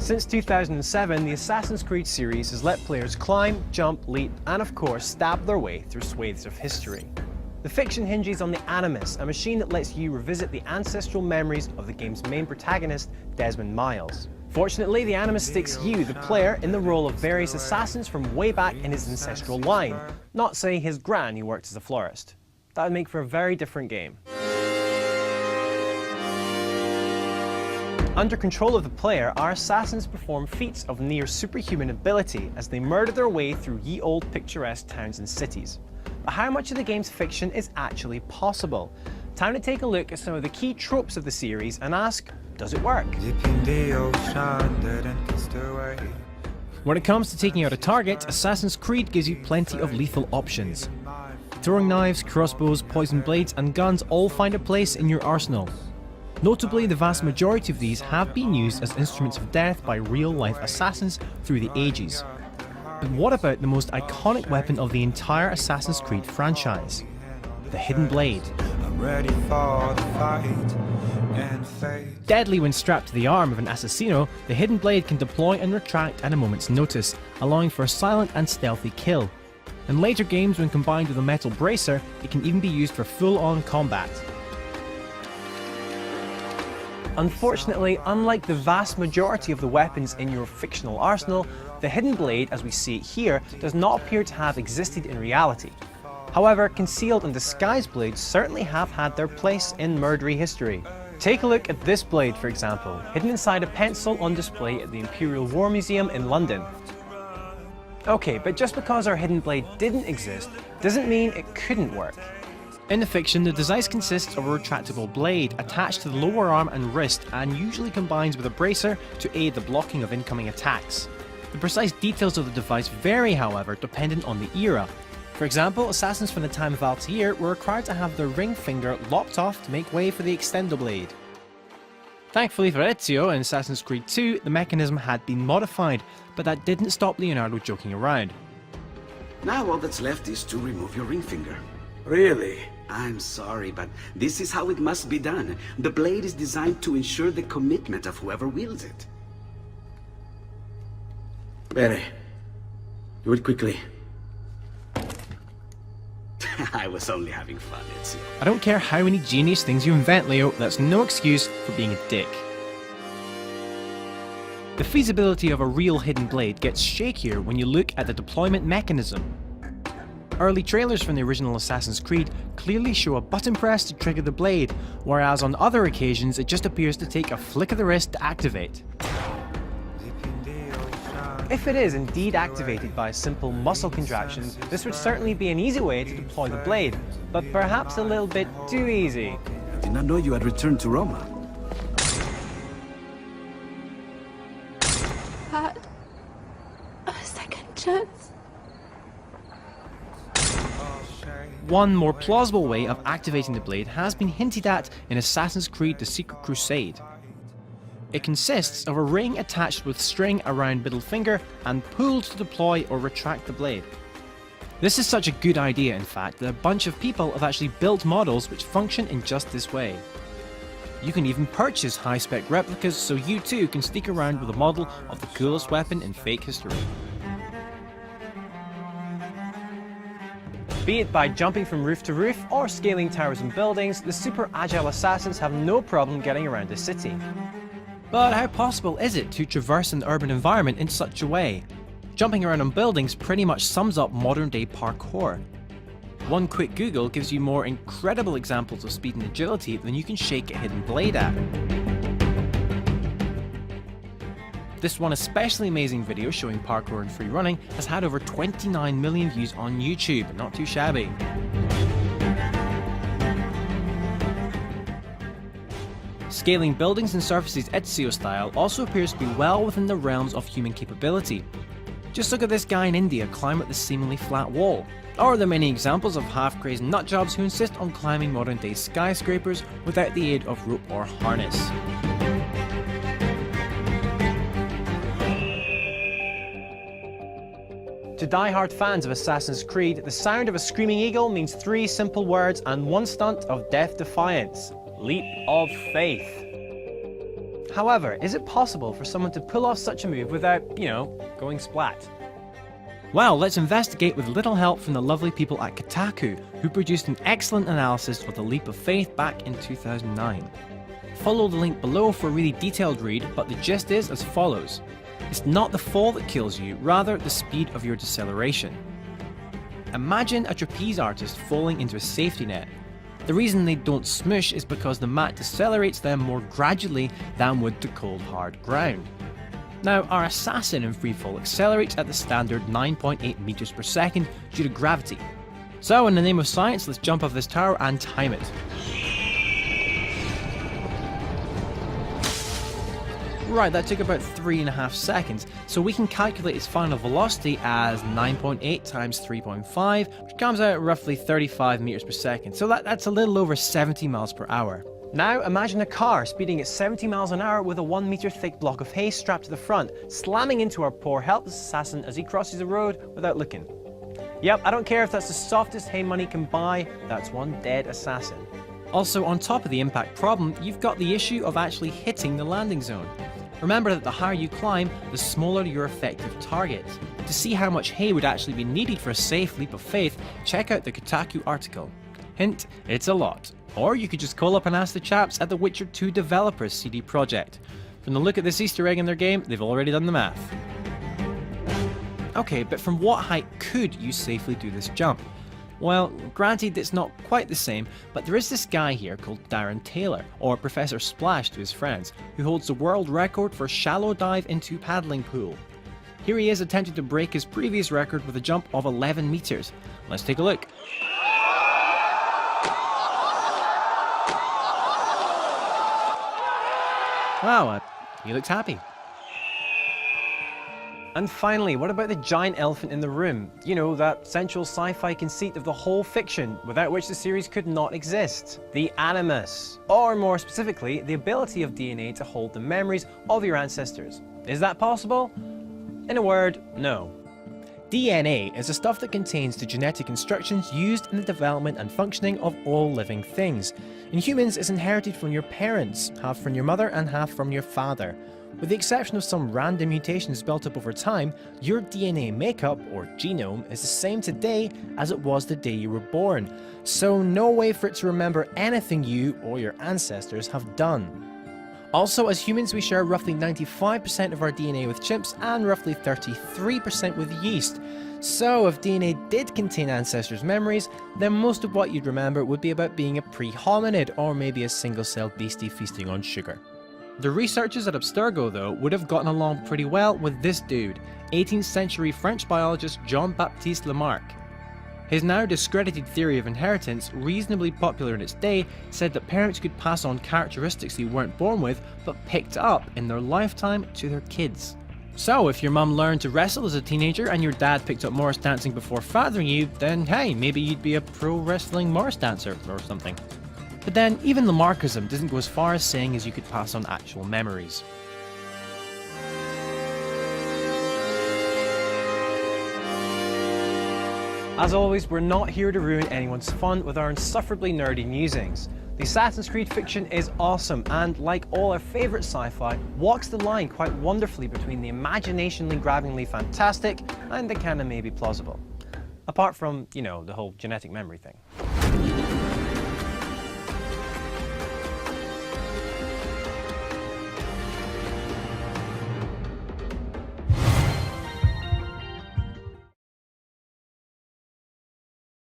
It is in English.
Since 2007, the Assassin's Creed series has let players climb, jump, leap, and of course stab their way through swathes of history. The fiction hinges on the Animus, a machine that lets you revisit the ancestral memories of the game's main protagonist, Desmond Miles. Fortunately, the Animus sticks you, the player, in the role of various assassins from way back in his ancestral line, not, say, his gran who worked as a florist. That would make for a very different game. Under control of the player, our assassins perform feats of near superhuman ability as they murder their way through ye olde picturesque towns and cities. But how much of the game's fiction is actually possible? Time to take a look at some of the key tropes of the series and ask, does it work? When it comes to taking out a target, Assassin's Creed gives you plenty of lethal options. Throwing knives, crossbows, poison blades, and guns all find a place in your arsenal. Notably, the vast majority of these have been used as instruments of death by real-life assassins through the ages. But what about the most iconic weapon of the entire Assassin's Creed franchise? The Hidden Blade. Deadly when strapped to the arm of an assassino, the Hidden Blade can deploy and retract at a moment's notice, allowing for a silent and stealthy kill. In later games, when combined with a metal bracer, it can even be used for full-on combat. Unfortunately, unlike the vast majority of the weapons in your fictional arsenal, the Hidden Blade, as we see it here, does not appear to have existed in reality. However, concealed and disguised blades certainly have had their place in murdery history. Take a look at this blade, for example, hidden inside a pencil on display at the Imperial War Museum in London. Okay, but just because our Hidden Blade didn't exist, doesn't mean it couldn't work. In the fiction, the device consists of a retractable blade attached to the lower arm and wrist and usually combines with a bracer to aid the blocking of incoming attacks. The precise details of the device vary, however, dependent on the era. For example, assassins from the time of Altair were required to have their ring finger lopped off to make way for the extendo blade. Thankfully for Ezio, in Assassin's Creed 2, the mechanism had been modified, but that didn't stop Leonardo joking around. Now all that's left is to remove your ring finger. Really? I'm sorry, but this is how it must be done. The blade is designed to ensure the commitment of whoever wields it. Bene. Do it quickly. I was only having fun, Ezio. I don't care how many genius things you invent, Leo, that's no excuse for being a dick. The feasibility of a real hidden blade gets shakier when you look at the deployment mechanism. Early trailers from the original Assassin's Creed clearly show a button press to trigger the blade, whereas on other occasions it just appears to take a flick of the wrist to activate. If it is indeed activated by a simple muscle contraction, this would certainly be an easy way to deploy the blade, but perhaps a little bit too easy. I did not know you had returned to Roma. Had a second chance. One more plausible way of activating the blade has been hinted at in Assassin's Creed The Secret Crusade. It consists of a ring attached with string around middle finger and pulled to deploy or retract the blade. This is such a good idea, in fact, that a bunch of people have actually built models which function in just this way. You can even purchase high-spec replicas so you too can sneak around with a model of the coolest weapon in fake history. Be it by jumping from roof to roof or scaling towers and buildings, the super agile assassins have no problem getting around the city. But how possible is it to traverse an urban environment in such a way? Jumping around on buildings pretty much sums up modern day parkour. One quick Google gives you more incredible examples of speed and agility than you can shake a hidden blade at. This one especially amazing video showing parkour and free running has had over 29 million views on YouTube, not too shabby. Scaling buildings and surfaces Ezio style also appears to be well within the realms of human capability. Just look at this guy in India climb up the seemingly flat wall. Or the many examples of half-crazed nutjobs who insist on climbing modern-day skyscrapers without the aid of rope or harness. To die-hard fans of Assassin's Creed, the sound of a screaming eagle means 3 simple words and 1 stunt of death defiance: leap of faith. However, is it possible for someone to pull off such a move without, going splat? Well, let's investigate with little help from the lovely people at Kotaku, who produced an excellent analysis of the leap of faith back in 2009. Follow the link below for a really detailed read, but the gist is as follows. It's not the fall that kills you, rather the speed of your deceleration. Imagine a trapeze artist falling into a safety net. The reason they don't smush is because the mat decelerates them more gradually than would the cold hard ground. Now, our assassin in freefall accelerates at the standard 9.8 meters per second due to gravity. So, in the name of science, let's jump off this tower and time it. Right, that took about 3.5 seconds, so we can calculate its final velocity as 9.8 times 3.5, which comes out roughly 35 meters per second, so that's a little over 70 miles per hour. Now imagine a car speeding at 70 miles an hour with a 1 meter thick block of hay strapped to the front, slamming into our poor helpless assassin as he crosses the road without looking. Yep, I don't care if that's the softest hay money can buy, that's one dead assassin. Also, on top of the impact problem, you've got the issue of actually hitting the landing zone. Remember that the higher you climb, the smaller your effective target. To see how much hay would actually be needed for a safe leap of faith, check out the Kotaku article. Hint, it's a lot. Or you could just call up and ask the chaps at the Witcher 2 developers CD Projekt. From the look at this Easter egg in their game, they've already done the math. Okay, but from what height could you safely do this jump? Well, granted it's not quite the same, but there is this guy here called Darren Taylor, or Professor Splash to his friends, who holds the world record for shallow dive into paddling pool. Here he is attempting to break his previous record with a jump of 11 meters. Let's take a look. Wow, he looks happy. And finally, what about the giant elephant in the room? You know, that central sci-fi conceit of the whole fiction, without which the series could not exist. The animus. Or more specifically, the ability of DNA to hold the memories of your ancestors. Is that possible? In a word, no. DNA is the stuff that contains the genetic instructions used in the development and functioning of all living things. In humans, it's inherited from your parents, half from your mother and half from your father. With the exception of some random mutations built up over time, your DNA makeup, or genome, is the same today as it was the day you were born. So no way for it to remember anything you or your ancestors have done. Also, as humans, we share roughly 95% of our DNA with chimps and roughly 33% with yeast. So if DNA did contain ancestors' memories, then most of what you'd remember would be about being a pre-hominid or maybe a single-celled beastie feasting on sugar. The researchers at Abstergo, though, would have gotten along pretty well with this dude, 18th century French biologist Jean-Baptiste Lamarck. His now discredited theory of inheritance, reasonably popular in its day, said that parents could pass on characteristics they weren't born with, but picked up in their lifetime to their kids. So if your mum learned to wrestle as a teenager and your dad picked up Morris dancing before fathering you, then hey, maybe you'd be a pro wrestling Morris dancer or something. But then, even Lamarckism doesn't go as far as saying as you could pass on actual memories. As always, we're not here to ruin anyone's fun with our insufferably nerdy musings. The Assassin's Creed fiction is awesome and, like all our favourite sci-fi, walks the line quite wonderfully between the imaginationally grabbingly fantastic and the kinda maybe plausible. Apart from, the whole genetic memory thing.